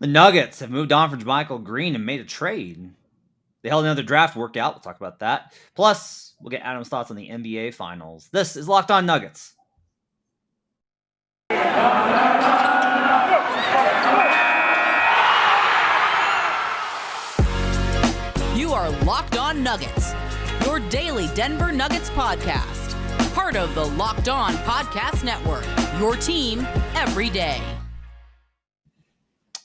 The Nuggets have moved on from JaMychal Green and made a trade. They held another draft, worked out. We'll talk about that. Plus, we'll get Adam's thoughts on the NBA Finals. This is Locked On Nuggets. You are Locked On Nuggets, your daily Denver Nuggets podcast. Part of the Locked On Podcast Network, your team every day.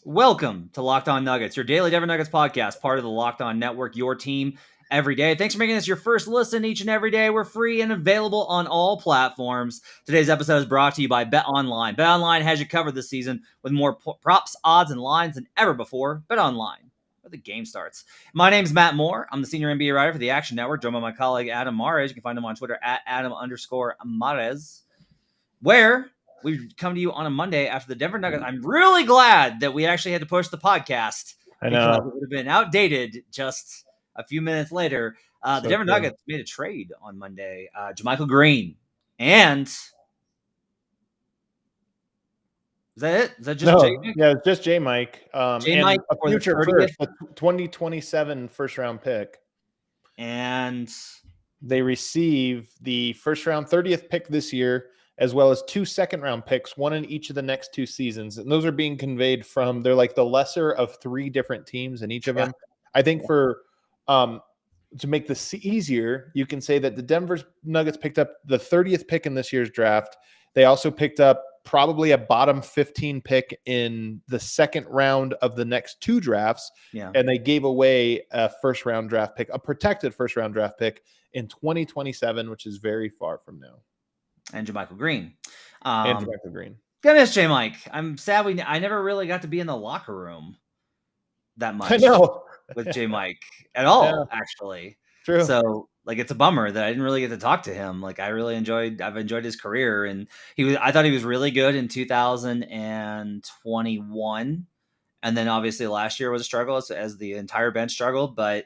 Welcome to Locked On Nuggets, your daily Denver Nuggets podcast, part of the Locked On Network, your team every day. Thanks for making this your first listen each and every day. We're free and available on all platforms. Today's episode is brought to you by BetOnline. BetOnline has you covered this season with more props, odds, and lines than ever before. BetOnline, where the game starts. My name is Matt Moore. I'm the senior NBA writer for the Action Network, joined by my colleague Adam Mares. You can find him on Twitter at Adam_Mares, where we come to you on a Monday after the Denver Nuggets. I'm really glad that we actually had to push the podcast. I know. It would have been outdated just a few minutes later. The Denver Nuggets made a trade on Monday. JaMychal Green. And is that it? Is that just J-Mike? Yeah, it's just J-Mike. J-Mike and a future first, a 2027 first-round pick. And they receive the first-round 30th pick this year, as well as 2 second-round picks, one in each of the next 2 seasons. And those are being conveyed from, they're like the lesser of 3 different teams in each of them. I think for, to make this easier, you can say that the Denver Nuggets picked up the 30th pick in this year's draft. They also picked up probably a bottom 15 pick in the second round of the next 2 drafts. Yeah. And they gave away a first-round draft pick, a protected first-round draft pick in 2027, which is very far from now. And JaMychal Green. Gonna miss J-Mike. I'm sad I never really got to be in the locker room that much. I know. With J-Mike at all, actually. True. So, it's a bummer that I didn't really get to talk to him. I've enjoyed his career, and I thought he was really good in 2021. And then obviously last year was a struggle as the entire bench struggled, but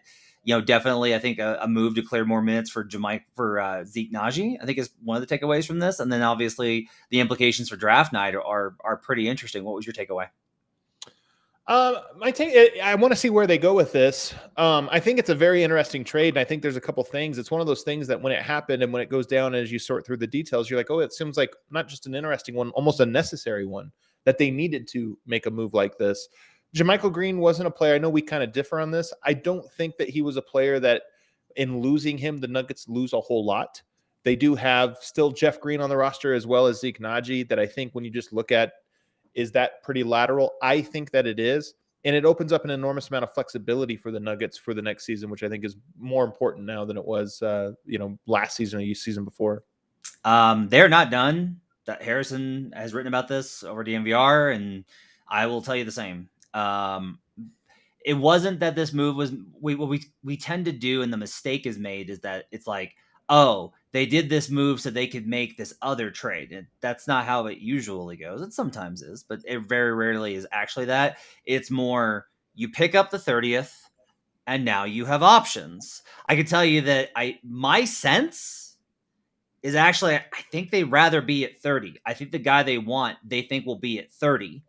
definitely I think a move to clear more minutes for Zeke Nnaji, I think, is one of the takeaways from this. And then obviously the implications for draft night are pretty interesting. What was your takeaway? My take, I want to see where they go with this. I think it's a very interesting trade, and I think there's a couple things. It's one of those things that when it happened and when it goes down, as you sort through the details, you're like, oh, it seems like not just an interesting one, almost a necessary one, that they needed to make a move like this. JaMychal Green wasn't a player. I know we kind of differ on this. I don't think that he was a player that in losing him, the Nuggets lose a whole lot. They do have still Jeff Green on the roster as well as Zeke Nnaji, that I think when you just look at, is that pretty lateral? I think that it is. And it opens up an enormous amount of flexibility for the Nuggets for the next season, which I think is more important now than it was, last season or the season before. They're not done. That Harrison has written about this over DNVR, and I will tell you the same. It wasn't that this move was what we tend to do, and the mistake is made is that it's like, oh, they did this move so they could make this other trade. And that's not how it usually goes. It sometimes is, but it very rarely is actually that. It's more you pick up the 30th and now you have options. I can tell you that my sense is actually, I think they'd rather be at 30. I think the guy they think will be at 30.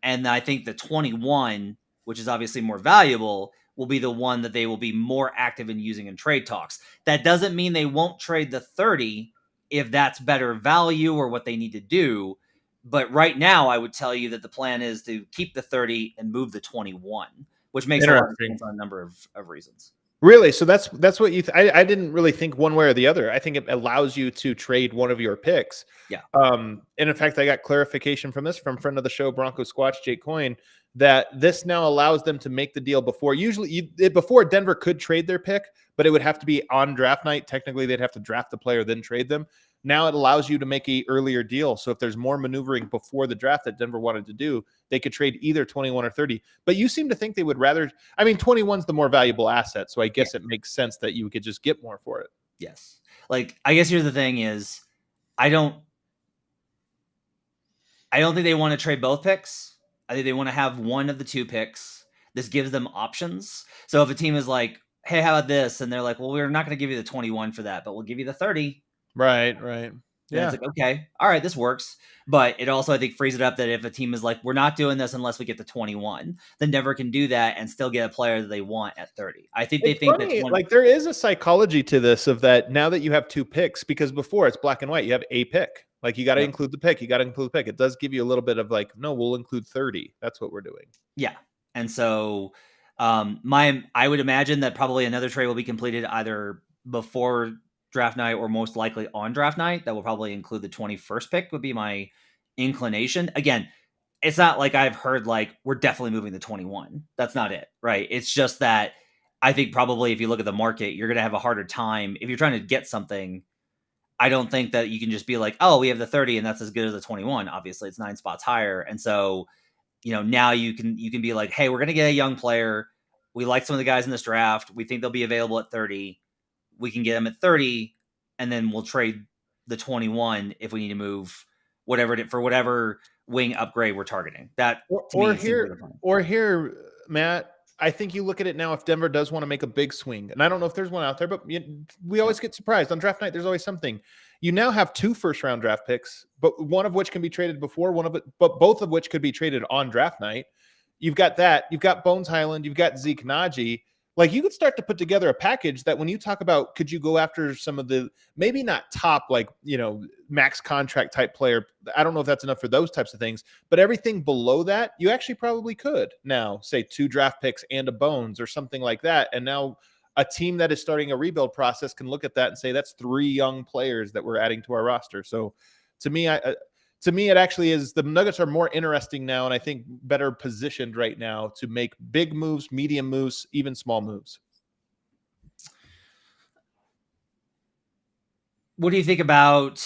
And I think the 21, which is obviously more valuable, will be the one that they will be more active in using in trade talks. That doesn't mean they won't trade the 30 if that's better value or what they need to do. But right now, I would tell you that the plan is to keep the 30 and move the 21, which makes a lot of sense on a number of reasons. Really? So that's what you I didn't really think one way or the other. I think it allows you to trade one of your picks. Yeah. And in fact, I got clarification from friend of the show, Bronco Squatch, Jake Coyne, that this now allows them to make the deal before. Before Denver could trade their pick, but it would have to be on draft night. Technically, they'd have to draft the player, then trade them. Now it allows you to make an earlier deal. So if there's more maneuvering before the draft that Denver wanted to do, they could trade either 21 or 30. But you seem to think they would rather, 21's the more valuable asset. So I guess it makes sense that you could just get more for it. Yes. I guess here's the thing is, I don't think they want to trade both picks. I think they want to have one of the 2 picks. This gives them options. So if a team is like, hey, how about this? And they're like, well, we're not going to give you the 21 for that, but we'll give you the 30. Right. then it's like, okay, all right, this works. But it also, I think, frees it up that if a team is like, we're not doing this unless we get to 21, then Denver can do that and still get a player that they want at 30. I think they It's think that funny, like there is a psychology to this of that now that you have 2 picks, because before it's black and white, you have a pick. Like you got to include the pick. You got to include the pick. It does give you a little bit of like, no, we'll include 30. That's what we're doing. Yeah. And so I would imagine that probably another trade will be completed either before draft night or most likely on draft night. That will probably include the 21st pick, would be my inclination. Again, it's not like I've heard like we're definitely moving to 21. That's not it, right? It's just that I think probably if you look at the market, you're going to have a harder time if you're trying to get something. I don't think that you can just be like, oh, we have the 30 and that's as good as the 21. Obviously, it's 9 spots higher. And so, now you can be like, hey, we're going to get a young player. We like some of the guys in this draft. We think they'll be available at 30. We can get them at 30, and then we'll trade the 21 if we need to move whatever wing upgrade we're targeting. That or here, Matt, I think you look at it now, if Denver does want to make a big swing, and I don't know if there's one out there, but we always get surprised on draft night. There's always something. You now have 2 first-round draft picks, but one of which can be traded before, but both of which could be traded on draft night. You've got that. You've got Bones Highland. You've got Zeke Naji. Like you could start to put together a package that when you talk about, could you go after some of the, maybe not top, like, max contract type player. I don't know if that's enough for those types of things, but everything below that, you actually probably could now say 2 draft picks and a Bones or something like that. And now a team that is starting a rebuild process can look at that and say, that's 3 young players that we're adding to our roster. So to me, it actually is, the Nuggets are more interesting now, and I think better positioned right now to make big moves, medium moves, even small moves. What do you think about,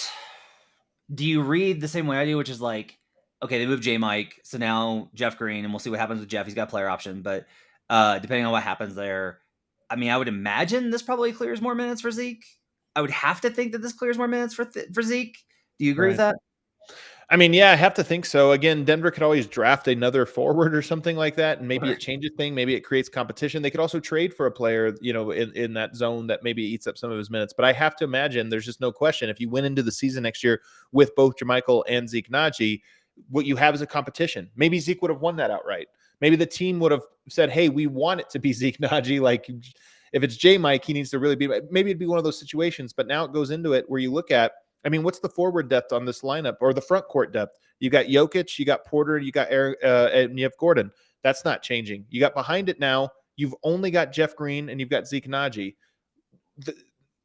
do you read the same way I do, which is like, okay, they moved JaMychal, so now Jeff Green, and we'll see what happens with Jeff. He's got a player option, but depending on what happens there, I mean, I would imagine this probably clears more minutes for Zeke. I would have to think that this clears more minutes for Zeke. Do you agree with that? I mean, yeah, I have to think so. Again, Denver could always draft another forward or something like that, and maybe it changes things. Maybe it creates competition. They could also trade for a player, in that zone that maybe eats up some of his minutes. But I have to imagine there's just no question. If you went into the season next year with both JaMychal and Zeke Naji, what you have is a competition. Maybe Zeke would have won that outright. Maybe the team would have said, hey, we want it to be Zeke Naji. Like if it's JaMychal, he needs to really be, maybe it'd be one of those situations. But now it goes into it where you look at, I mean, what's the forward depth on this lineup or the front court depth? You got Jokic, you got Porter, you got Eric, and you have Gordon. That's not changing. You got behind it now, you've only got Jeff Green and you've got Zeke Naji.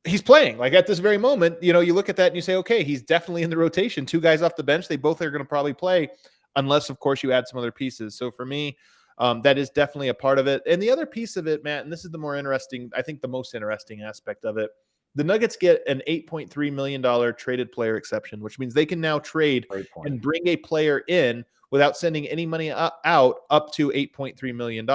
He's playing like at this very moment. You look at that and you say, okay, he's definitely in the rotation. 2 guys off the bench. They both are going to probably play unless, of course, you add some other pieces. So for me, that is definitely a part of it. And the other piece of it, Matt, and this is the more interesting, I think the most interesting aspect of it, the Nuggets get an $8.3 million traded player exception, which means they can now trade and bring a player in without sending any money out up to $8.3 million.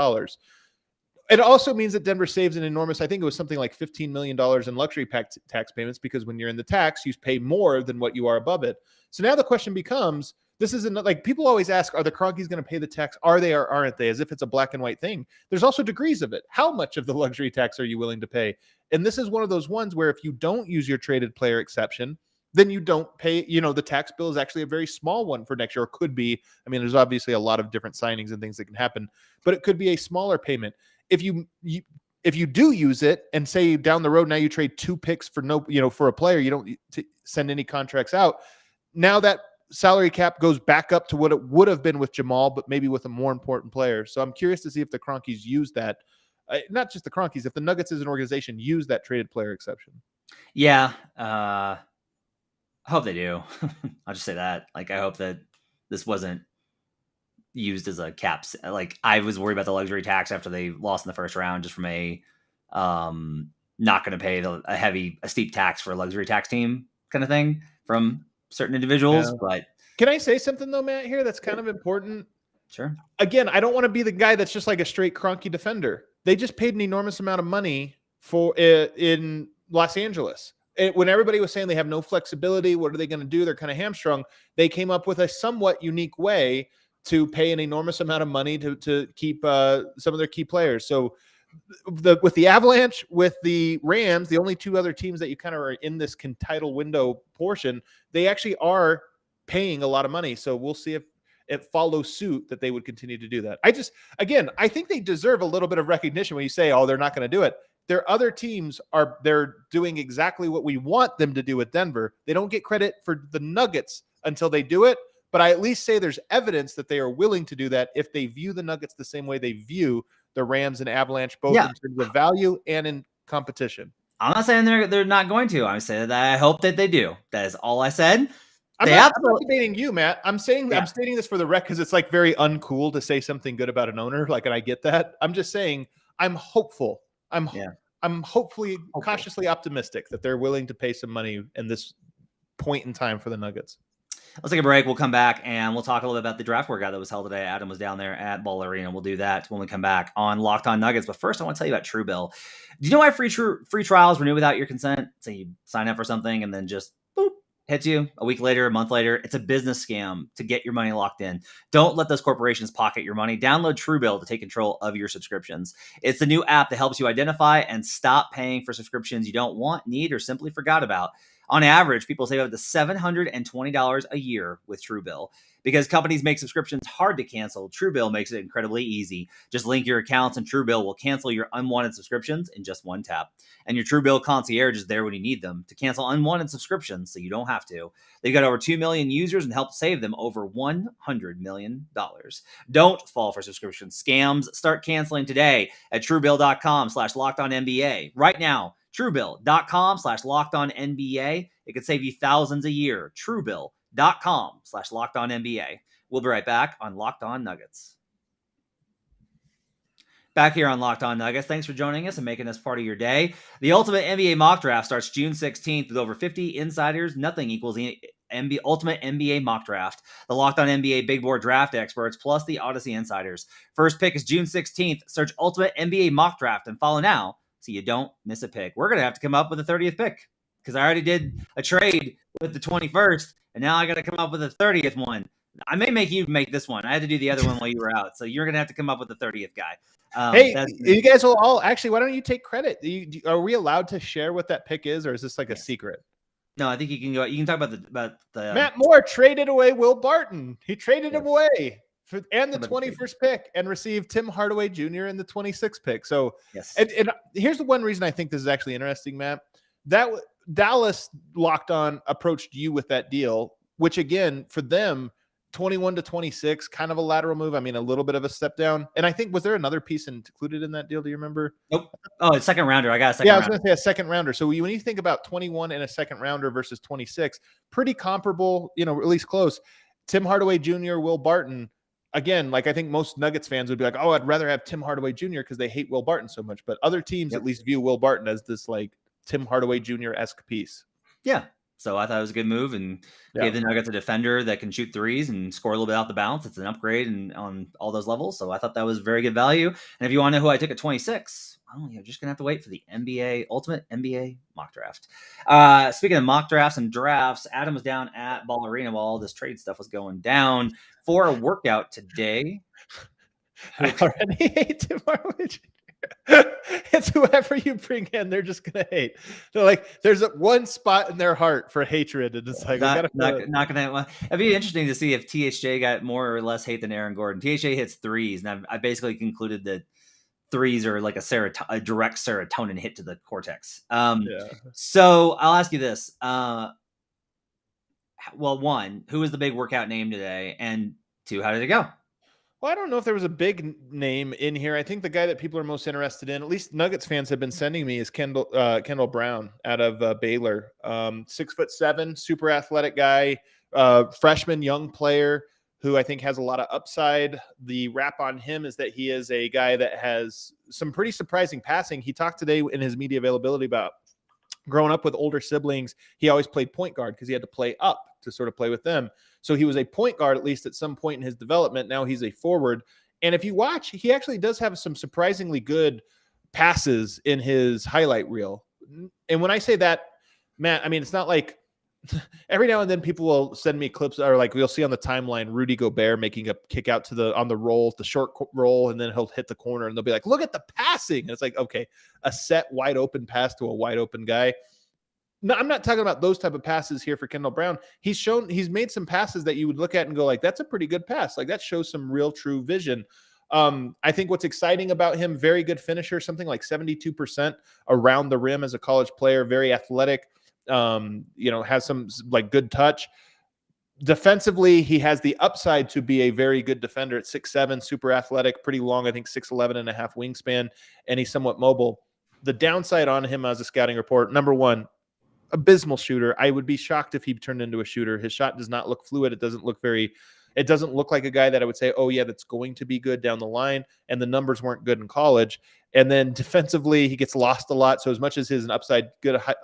It also means that Denver saves an enormous, I think it was something like $15 million in luxury tax payments, because when you're in the tax, you pay more than what you are above it. So now the question becomes, this isn't like people always ask, are the Rockies going to pay the tax? Are they or aren't they? As if it's a black and white thing. There's also degrees of it. How much of the luxury tax are you willing to pay? And this is one of those ones where if you don't use your traded player exception, then you don't pay, the tax bill is actually a very small one for next year, or could be. I mean, there's obviously a lot of different signings and things that can happen, but it could be a smaller payment. If you do use it and say down the road, now you trade 2 picks for for a player, you don't send any contracts out. Now that salary cap goes back up to what it would have been with Jamal, but maybe with a more important player. So I'm curious to see if the Kroenkes use that. Not just the Kroenkes, if the Nuggets as an organization use that traded player exception. Yeah. I hope they do. I'll just say that. Like, I hope that this wasn't used as a caps. Like, I was worried about the luxury tax after they lost in the first round, just from a not going to pay a steep tax for a luxury tax team kind of thing from certain individuals. Yeah. But can I say something though, Matt, here that's kind of important? Sure. Again, I don't want to be the guy that's just like a straight Kroenke defender. They just paid an enormous amount of money for in Los Angeles. When everybody was saying they have no flexibility, what are they going to do? They're kind of hamstrung. They came up with a somewhat unique way to pay an enormous amount of money to keep some of their key players. So with the Avalanche, with the Rams, the only two other teams that you kind of are in this title window portion, they actually are paying a lot of money. So we'll see if it follows suit that they would continue to do that. I think they deserve a little bit of recognition when you say, oh, they're not going to do it. Their other teams they're doing exactly what we want them to do with Denver. They don't get credit for the Nuggets until they do it. But I at least say there's evidence that they are willing to do that if they view the Nuggets the same way they view the Rams and Avalanche, both in terms of value and in competition. I'm not saying they're not going to. I'm saying that I hope that they do. That is all I said. I'm not debating you, Matt. I'm stating this for the rec because it's like very uncool to say something good about an owner. Like, and I get that. I'm just saying I'm hopeful. I'm hopefully cautiously optimistic that they're willing to pay some money in this point in time for the Nuggets. Let's take a break. We'll come back and we'll talk a little bit about the draft workout that was held today. Adam was down there at Ball Arena. We'll do that when we come back on Locked On Nuggets. But first, I want to tell you about Truebill. Do you know why free trials renew without your consent? So you sign up for something and then just boop, hits you a week later, a month later. It's a business scam to get your money locked in. Don't let those corporations pocket your money. Download Truebill to take control of your subscriptions. It's the new app that helps you identify and stop paying for subscriptions you don't want, need, or simply forgot about. On average, people save up to $720 a year with Truebill. Because companies make subscriptions hard to cancel, Truebill makes it incredibly easy. Just link your accounts and Truebill will cancel your unwanted subscriptions in just one tap. And your Truebill concierge is there when you need them to cancel unwanted subscriptions so you don't have to. They've got over 2 million users and helped save them over $100 million. Don't fall for subscription scams. Start canceling today at Truebill.com/LockedOnNBA. Right now, Truebill.com/LockedOnNBA. It could save you thousands a year. Truebill.com/LockedOnNBA. We'll be right back on Locked On Nuggets. Back here on Locked On Nuggets. Thanks for joining us and making us part of your day. The Ultimate NBA Mock Draft starts June 16th with over 50 insiders. Nothing equals the Ultimate NBA Mock Draft. The Locked On NBA Big Board Draft experts plus the Odyssey insiders. First pick is June 16th. Search Ultimate NBA Mock Draft and follow now so you don't miss a pick. We're going to have to come up with a 30th pick because I already did a trade with the 21st, and now I got to come up with a 30th one. I may make you make this one. I had to do the other one while you were out, so you're going to have to come up with the 30th guy. Hey, you guys will all actually. Why don't you take credit? Are we allowed to share what that pick is, or is this like a secret? No, I think you can go. You can talk about the Matt Moore traded away Will Barton. He traded him away and the 21st pick and received Tim Hardaway Jr. in the 26th pick. So, yes. And here's the one reason I think this is actually interesting, Matt. That Dallas Locked On approached you with that deal, which again for them. 21 to 26, kind of a lateral move. I mean, a little bit of a step down. And I think, was there another piece included in that deal? Do you remember? Nope. Oh, it's second rounder. I got a second rounder. I was going to say a second rounder. So when you think about 21 and a second rounder versus 26, pretty comparable, at least close. Tim Hardaway Jr., Will Barton. Again, like I think most Nuggets fans would be like, oh, I'd rather have Tim Hardaway Jr. because they hate Will Barton so much. But other teams at least view Will Barton as this like Tim Hardaway Jr.-esque piece. Yeah. So I thought it was a good move and gave the Nuggets a defender that can shoot threes and score a little bit off the bounce. It's an upgrade on all those levels. So I thought that was very good value. And if you want to know who I took at 26, well, you're just going to have to wait for the Ultimate NBA Mock Draft. Speaking of mock drafts and drafts, Adam was down at Ball Arena while all this trade stuff was going down for a workout today. I already hate Tim Hardaway. It's whoever you bring in, they're just gonna hate. They're like, there's one spot in their heart for hatred, and it's like not gonna. It'd be interesting to see if THJ got more or less hate than Aaron Gordon. THJ hits threes, and I basically concluded that threes are like a direct serotonin hit to the cortex. So I'll ask you this: well, one, who was the big workout name today, and two, how did it go? Well, I don't know if there was a big name in here. I think the guy that people are most interested in, at least Nuggets fans have been sending me, is Kendall Brown out of Baylor. 6'7", super athletic guy, freshman young player who I think has a lot of upside. The rap on him is that he is a guy that has some pretty surprising passing. He talked today in his media availability about growing up with older siblings. He always played point guard because he had to play up to sort of play with them. So he was a point guard, at least at some point in his development. Now he's a forward. And if you watch, he actually does have some surprisingly good passes in his highlight reel. And when I say that, Matt, I mean, it's not like every now and then people will send me clips, or like we'll see on the timeline Rudy Gobert making a kick out on the roll, the short roll, and then he'll hit the corner, and they'll be like, "Look at the passing!" And it's like, okay, a set wide open pass to a wide open guy. No, I'm not talking about those type of passes here for Kendall Brown. He's made some passes that you would look at and go like, "That's a pretty good pass." Like that shows some real true vision. I think what's exciting about him, very good finisher, something like 72% around the rim as a college player, very athletic. Has some like good touch. Defensively, he has the upside to be a very good defender at 6'7", super athletic, pretty long, I think 6'11 and a half wingspan, and he's somewhat mobile. The downside on him as a scouting report, number one, abysmal shooter. I would be shocked if he turned into a shooter. His shot does not look fluid. It doesn't look like a guy that I would say, oh yeah, that's going to be good down the line. And the numbers weren't good in college. And then defensively, he gets lost a lot. So as much as he's an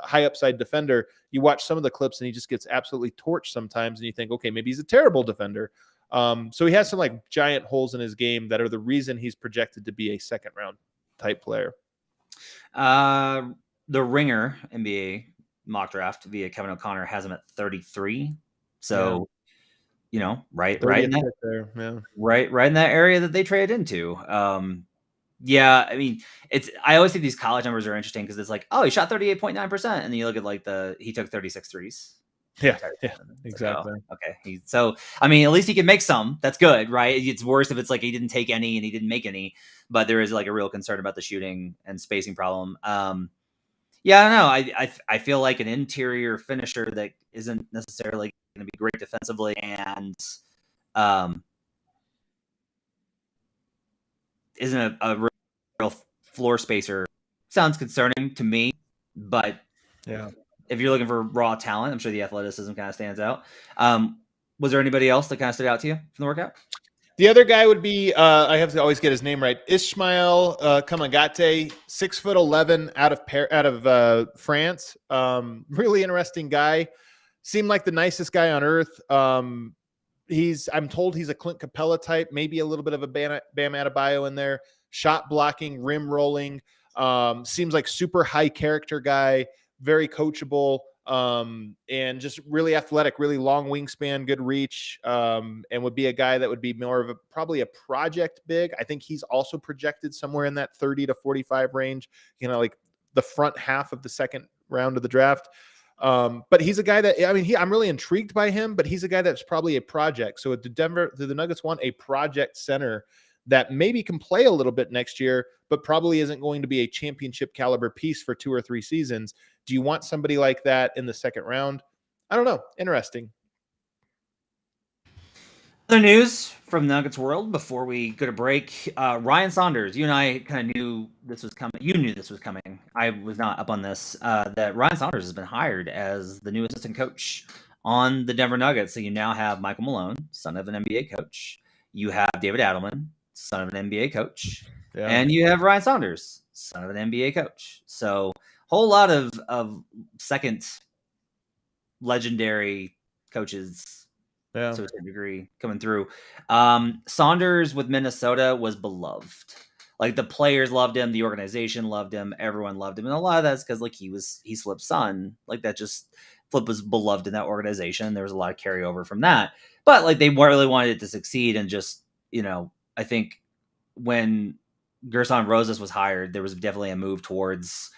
high upside defender, you watch some of the clips and he just gets absolutely torched sometimes. And you think, okay, maybe he's a terrible defender. So he has some like giant holes in his game that are the reason he's projected to be a second round type player. The Ringer NBA mock draft via Kevin O'Connor has him at 33. So, right in that there, yeah. right in that area that they traded into. Yeah, I mean, I always think these college numbers are interesting because it's like, oh, he shot 38.9%, and then you look at he took 36 threes. Yeah, exactly. Like, oh, okay. So, I mean, at least he can make some. That's good, right? It's worse if it's like he didn't take any and he didn't make any, but there is like a real concern about the shooting and spacing problem. Yeah, I don't know. I feel like an interior finisher that isn't necessarily going to be great defensively and isn't a real floor spacer sounds concerning to me. But yeah, if you're looking for raw talent, I'm sure the athleticism kind of stands out. Was there anybody else that kind of stood out to you from the workout? The other guy would be, I have to always get his name right, Ismail Kamagate, 6'11", out of France. Really interesting guy. Seemed like the nicest guy on earth. I'm told he's a Clint Capella type, maybe a little bit of a Bam Adebayo in there. Shot blocking, rim rolling. Seems like super high character guy, very coachable. And just really athletic, really long wingspan, good reach, and would be a guy that would be more of probably a project big. I think he's also projected somewhere in that 30 to 45 range, like the front half of the second round of the draft. But he's a guy that, I'm really intrigued by him, but he's a guy that's probably a project. So do the Nuggets want a project center that maybe can play a little bit next year, but probably isn't going to be a championship caliber piece for 2 or 3 seasons? Do you want somebody like that in the second round? I don't know. Interesting. Other news from the Nuggets world before we go to break. Ryan Saunders, you and I kind of knew this was coming. You knew this was coming. I was not up on this. That Ryan Saunders has been hired as the new assistant coach on the Denver Nuggets. So you now have Michael Malone, son of an NBA coach. You have David Adelman, son of an NBA coach. Yeah. And you have Ryan Saunders, son of an NBA coach. So whole lot of second legendary coaches, to a certain degree, coming through. Saunders with Minnesota was beloved. Like the players loved him, the organization loved him, everyone loved him, and a lot of that's because like he's Flip's son. Like that, just Flip was beloved in that organization. There was a lot of carryover from that, but like they really wanted it to succeed, and just I think when Gerson Rosas was hired, there was definitely a move towards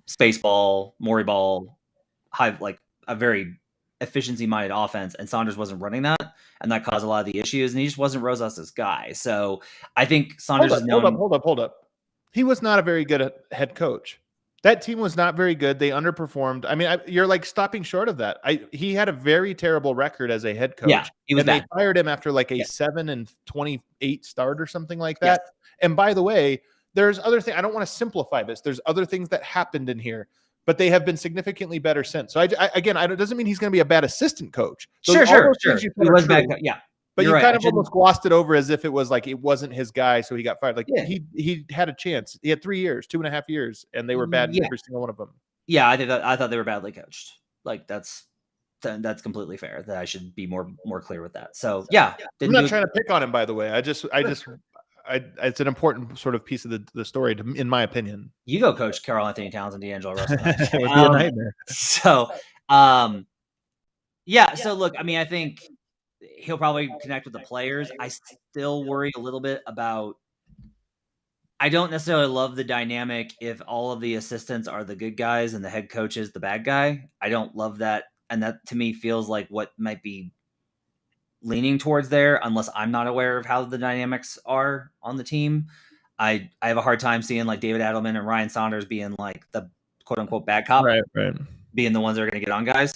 space ball, Morey ball, like a very efficiency-minded offense, and Saunders wasn't running that, and that caused a lot of the issues, and he just wasn't Rosas' guy. So I think Saunders is known... Hold up. He was not a very good head coach. That team was not very good. They underperformed. I mean, you're like stopping short of that. He had a very terrible record as a head coach. Yeah, he was bad. They fired him after like a 7-28 start or something like that. Yes. And by the way, there's other things. I don't want to simplify this. There's other things that happened in here, but they have been significantly better since. So again, it doesn't mean he's going to be a bad assistant coach. Sure. He was bad. Yeah. But you kind of almost glossed it over as if it was like it wasn't his guy, so he got fired. Like he had a chance. He had 3 years, 2.5 years, and they were bad in every single one of them. Yeah, I thought they were badly coached. Like that's completely fair. That I should be more clear with that. So yeah, I'm not trying to pick on him, by the way. It's an important sort of piece of the story, in my opinion. You go coach Karl Anthony Towns and D'Angelo Russell. It would be a nightmare. So, Yeah. So look, I mean, I think he'll probably connect with the players. I still worry a little bit about. I don't necessarily love the dynamic if all of the assistants are the good guys and the head coach is the bad guy. I don't love that, and that to me feels like what might be leaning towards there, unless I'm not aware of how the dynamics are on the team. I have a hard time seeing like David Adelman and Ryan Saunders being like the quote unquote bad cop, Right, right. being the ones that are going to get on guys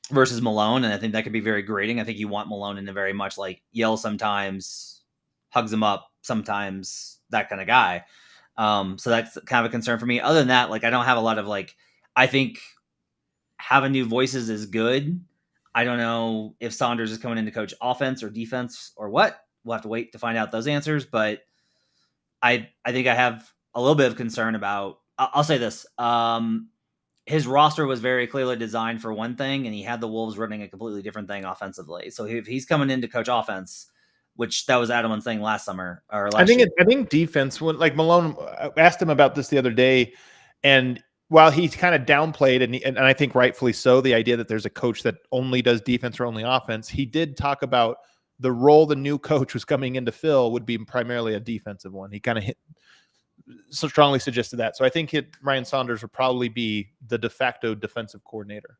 versus Malone. And I think that could be very grating. I think you want Malone in a very much like yell sometimes, hugs him up sometimes, that kind of guy. So that's kind of a concern for me. Other than that, like I don't have a lot of like, I think having new voices is good. I don't know if Saunders is coming in to coach offense or defense or what. We'll have to wait to find out those answers. But I think I have a little bit of concern about. I'll say this: his roster was very clearly designed for one thing, and he had the Wolves running a completely different thing offensively. So if he's coming in to coach offense, which that was Adelman's thing last summer or last year. I think defense. When like Malone asked him about this the other day, and while he kind of downplayed and I think rightfully so, the idea that there's a coach that only does defense or only offense, he did talk about the role the new coach was coming in to fill would be primarily a defensive one. He kind of so strongly suggested that. So I think Ryan Saunders would probably be the de facto defensive coordinator.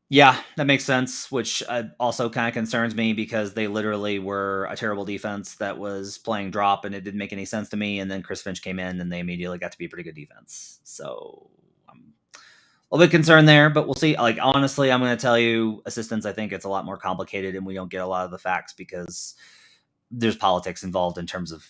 Yeah, that makes sense, which also kind of concerns me because they literally were a terrible defense that was playing drop, and it didn't make any sense to me. And then Chris Finch came in, and they immediately got to be a pretty good defense. So I'm a little bit concerned there, but we'll see. Like, honestly, I'm going to tell you, assistants, I think it's a lot more complicated, and we don't get a lot of the facts because there's politics involved in terms of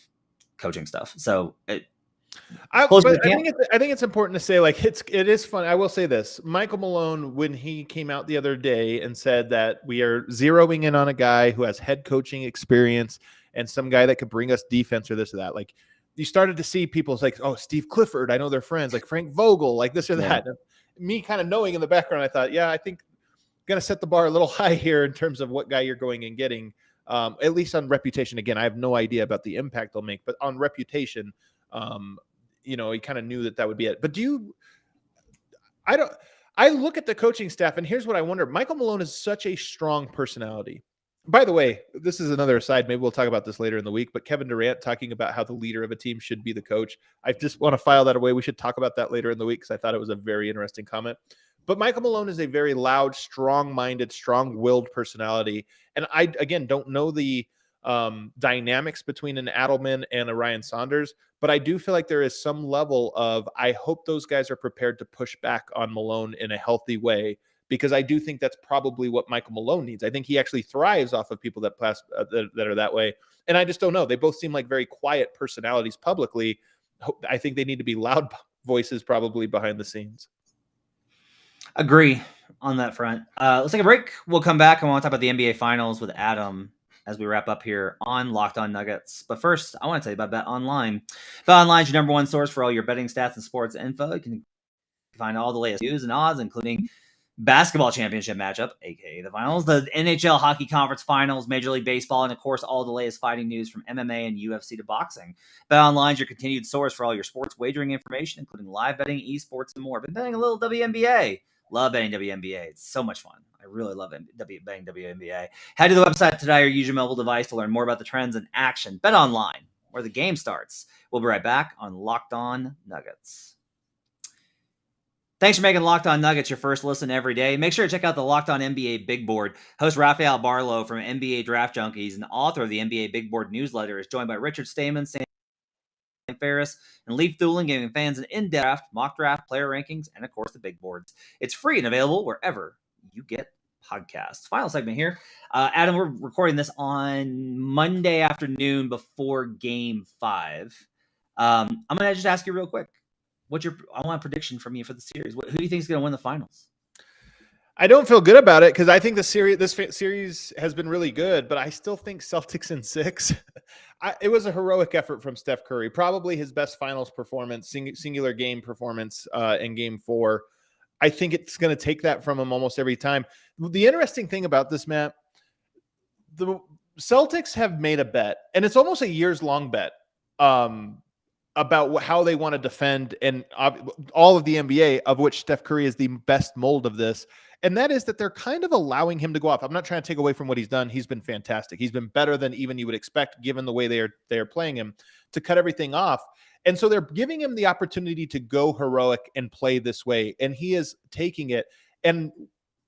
coaching stuff. So I think it's important to say, like, it is fun. I will say this: Michael Malone, when he came out the other day and said that we are zeroing in on a guy who has head coaching experience and some guy that could bring us defense or this or that, like you started to see people like, oh, Steve Clifford, I know they're friends, like Frank Vogel, like this or that. And me kind of knowing in the background, I thought, yeah, I think I'm gonna set the bar a little high here in terms of what guy you're going and getting, at least on reputation. Again, I have no idea about the impact they'll make, but on reputation. You know, he kind of knew that would be it. But I look at the coaching staff, and here's what I wonder. Michael Malone is such a strong personality. By the way, this is another aside. Maybe we'll talk about this later in the week, but Kevin Durant talking about how the leader of a team should be the coach. I just want to file that away. We should talk about that later in the week because I thought it was a very interesting comment. But Michael Malone is a very loud, strong-minded, strong-willed personality. And I, again, don't know the dynamics between an Adelman and a Ryan Saunders, but I do feel like there is some level of, I hope those guys are prepared to push back on Malone in a healthy way, because I do think that's probably what Michael Malone needs. I think he actually thrives off of people that that are that way. And I just don't know. They both seem like very quiet personalities publicly. I think they need to be loud voices probably behind the scenes. Agree on that front. Let's take a break. We'll come back and we'll talk about the NBA Finals with Adam as we wrap up here on Locked On Nuggets. But first, I want to tell you about BetOnline. BetOnline is your number one source for all your betting stats and sports info. You can find all the latest news and odds, including basketball championship matchup, aka the finals, the NHL hockey conference finals, Major League Baseball, and of course, all the latest fighting news from MMA and UFC to boxing. BetOnline is your continued source for all your sports wagering information, including live betting, esports, and more. Been betting a little WNBA. Love betting WNBA. It's so much fun. I really love betting WNBA. Head to the website today or use your mobile device to learn more about the trends in action. BetOnline, where the game starts. We'll be right back on Locked On Nuggets. Thanks for making Locked On Nuggets your first listen every day. Make sure to check out the Locked On NBA Big Board. Host Rafael Barlow from NBA Draft Junkies and author of the NBA Big Board newsletter is joined by Richard Stamen, Sam Ferris, and Leaf Thulin, giving fans an in-depth mock draft, player rankings, and of course the big boards. It's free and available wherever you get podcasts. Final segment here. Adam, we're recording this on Monday afternoon before Game 5. I'm going to just ask you real quick. I want a prediction from you for the series. Who do you think is going to win the finals? I don't feel good about it because I think this series has been really good, but I still think Celtics in 6. It was a heroic effort from Steph Curry, probably his best finals performance, singular game performance in Game 4. I think it's going to take that from him almost every time. The interesting thing about this, Matt, the Celtics have made a bet, and it's almost a years-long bet. about how they want to defend, and all of the NBA, of which Steph Curry is the best mold of this. And that is that they're kind of allowing him to go off. I'm not trying to take away from what he's done. He's been fantastic. He's been better than even you would expect, given the way they are playing him, to cut everything off. And so they're giving him the opportunity to go heroic and play this way. And he is taking it. And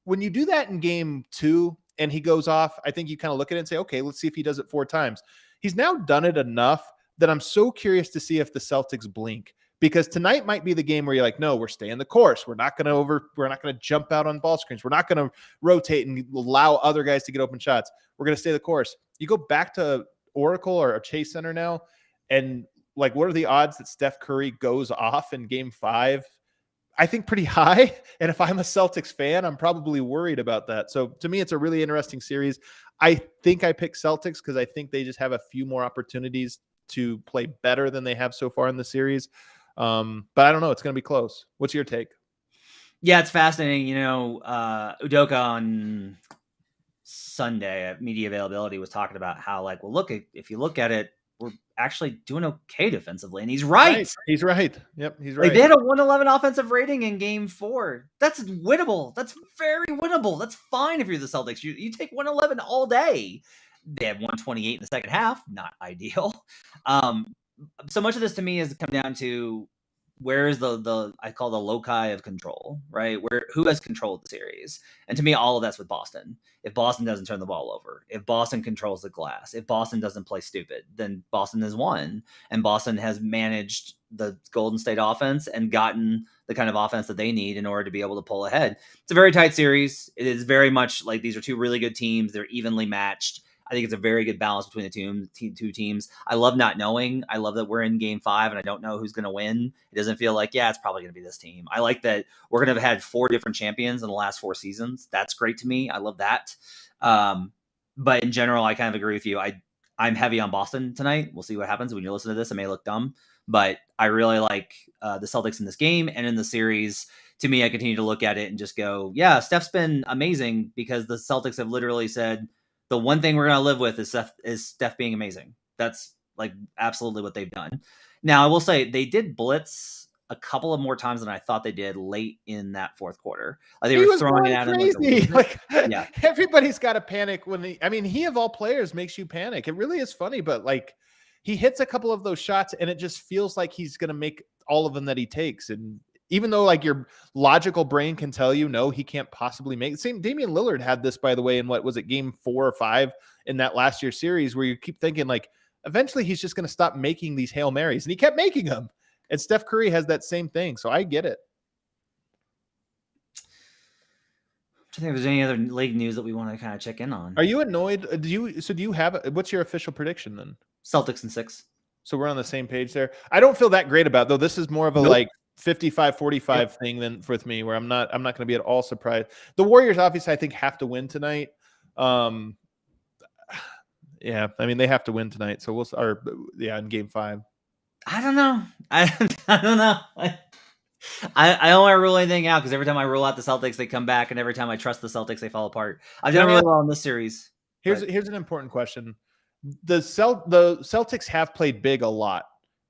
when you do that in game 2 and he goes off, I think you kind of look at it and say, okay, let's see if he does it 4 times. He's now done it enough that I'm so curious to see if the Celtics blink, because tonight might be the game where you're like, no, we're staying the course. We're not going to jump out on ball screens. We're not going to rotate and allow other guys to get open shots. We're going to stay the course. You go back to Oracle or Chase Center now, and like, what are the odds that Steph Curry goes off in game 5? I think pretty high. And if I'm a Celtics fan, I'm probably worried about that. So to me, it's a really interesting series. I think I pick Celtics because I think they just have a few more opportunities to play better than they have so far in the series. But I don't know. It's going to be close. What's your take? Yeah, it's fascinating. Udoka on Sunday at media availability was talking about how, like, well, look, if you look at it, we're actually doing okay defensively. And he's right. He's right. Yep, he's right. Like, they had a 111 offensive rating in game 4. That's winnable. That's very winnable. That's fine if you're the Celtics. You take 111 all day. They had 128 in the second half. Not ideal. So much of this to me has come down to where is the I call the loci of control, right? Who has control of the series? And to me, all of that's with Boston. If Boston doesn't turn the ball over, if Boston controls the glass, if Boston doesn't play stupid, then Boston has won. And Boston has managed the Golden State offense and gotten the kind of offense that they need in order to be able to pull ahead. It's a very tight series. It is very much like these are two really good teams. They're evenly matched. I think it's a very good balance between the two teams. I love not knowing. I love that we're in game 5 and I don't know who's going to win. It doesn't feel like, it's probably going to be this team. I like that we're going to have had 4 different champions in the last 4 seasons. That's great to me. I love that. But in general, I kind of agree with you. I'm heavy on Boston tonight. We'll see what happens. When you listen to this, it may look dumb, but I really like the Celtics in this game and in the series. To me, I continue to look at it and just go, Steph's been amazing, because the Celtics have literally said, the one thing we're going to live with is Steph being amazing. That's like absolutely what they've done. Now, I will say they did blitz a couple of more times than I thought they did late in that fourth quarter. They were throwing it at him. Everybody's got to panic when he of all players makes you panic. It really is funny, but like, he hits a couple of those shots and it just feels like he's going to make all of them that he takes. And even though like your logical brain can tell you, no, he can't possibly make it. Same Damian Lillard had this, by the way, in what was it, game 4 or 5 in that last year series, where you keep thinking like, eventually he's just going to stop making these Hail Marys, and he kept making them. And Steph Curry has that same thing. So I get it. I think there's any other league news that we want to kind of check in on. Are you annoyed? Do you have, what's your official prediction then? Celtics in 6. So we're on the same page there. I don't feel that great about it, though. This is more of a like 55-45 thing than with me, where I'm not going to be at all surprised. The Warriors obviously I think have to win tonight. Yeah, they have to win tonight. So in game 5. I don't know. I don't know. I don't want to rule anything out, because every time I rule out the Celtics, they come back, and every time I trust the Celtics, they fall apart. I've done really well in this series. Here's an important question. The Celtics have played big a lot.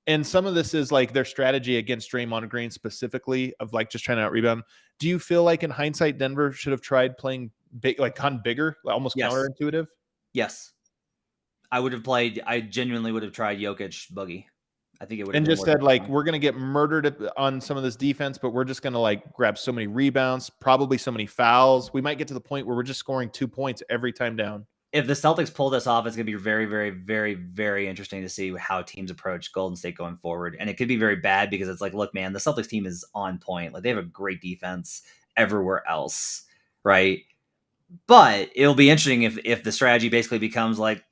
And some of this is like their strategy against Draymond Green specifically, of like just trying to out-rebound. Do you feel like in hindsight, Denver should have tried playing big, like gone bigger, almost counterintuitive? Yes. I genuinely would have tried Jokic Boogie. I think it would have. And just said like, we're going to get murdered on some of this defense, but we're just going to like grab so many rebounds, probably so many fouls. We might get to the point where we're just scoring 2 points every time down. If the Celtics pull this off, it's going to be very, very, very, very interesting to see how teams approach Golden State going forward. And it could be very bad, because it's like, look, man, the Celtics team is on point. Like, they have a great defense everywhere else, right? But it'll be interesting if the strategy basically becomes like,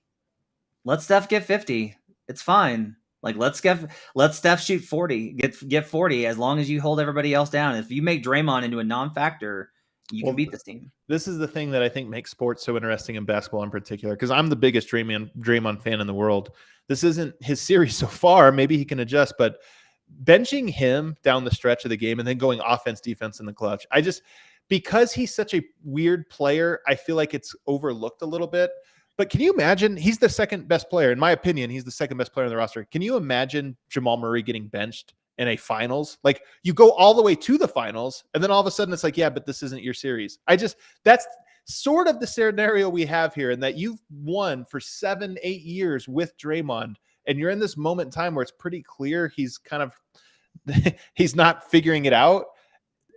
let Steph get 50. It's fine. Like, let Steph shoot 40, get 40, as long as you hold everybody else down. If you make Draymond into a non-factor, you can beat this team. This is the thing that I think makes sports so interesting, in basketball in particular, because I'm the biggest Draymond fan in the world. This isn't his series so far. Maybe he can adjust, but benching him down the stretch of the game and then going offense, defense in the clutch, because he's such a weird player, I feel like it's overlooked a little bit. But can you imagine? He's the second best player. In my opinion, he's the second best player on the roster. Can you imagine Jamal Murray getting benched in a finals? Like, you go all the way to the finals, and then all of a sudden it's like, yeah, but this isn't your series. That's sort of the scenario we have here, in that you've won for 7-8 years with Draymond, and you're in this moment in time where it's pretty clear he's kind of he's not figuring it out.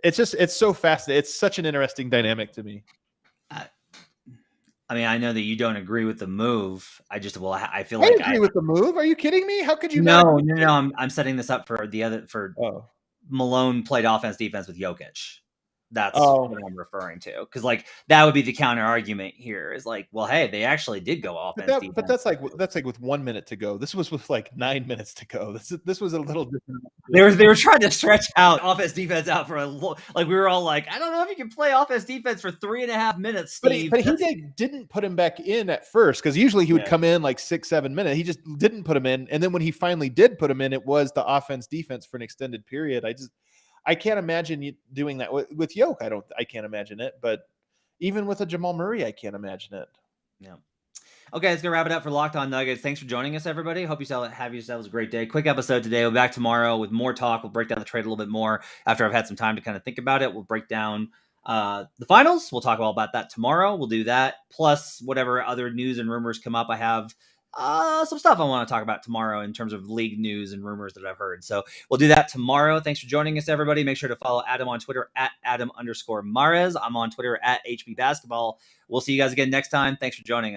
It's so fascinating. It's such an interesting dynamic to me. I mean, I know that you don't agree with the move. I feel I like agree with the move. Are you kidding me? How could you No. not? I'm setting this up for Malone played offense defense with Jokic. That's what I'm referring to. Because like that would be the counter argument here. Is like, well, hey, they actually did go offense defense. But that's like with 1 minute to go. This was with like 9 minutes to go. This was a little different. They were trying to stretch out offense defense out for like we were all like, I don't know if you can play offense defense for 3.5 minutes, Steve. But he didn't put him back in at first, because usually he would come in like 6-7 minutes. He just didn't put him in, and then when he finally did put him in, it was the offense defense for an extended period. I can't imagine you doing that with Yoke. I can't imagine it, but even with a Jamal Murray, I can't imagine it. Yeah. Okay, let's go wrap it up for Locked On Nuggets. Thanks for joining us, everybody. Hope you have yourselves a great day. Quick episode today. We'll be back tomorrow with more talk. We'll break down the trade a little bit more after I've had some time to kind of think about it. We'll break down the finals. We'll talk all about that tomorrow. We'll do that. Plus, whatever other news and rumors come up, I have some stuff I want to talk about tomorrow in terms of league news and rumors that I've heard. So we'll do that tomorrow. Thanks for joining us, everybody. Make sure to follow Adam on Twitter at Adam_Mares. I'm on Twitter at HB Basketball. We'll see you guys again next time. Thanks for joining us.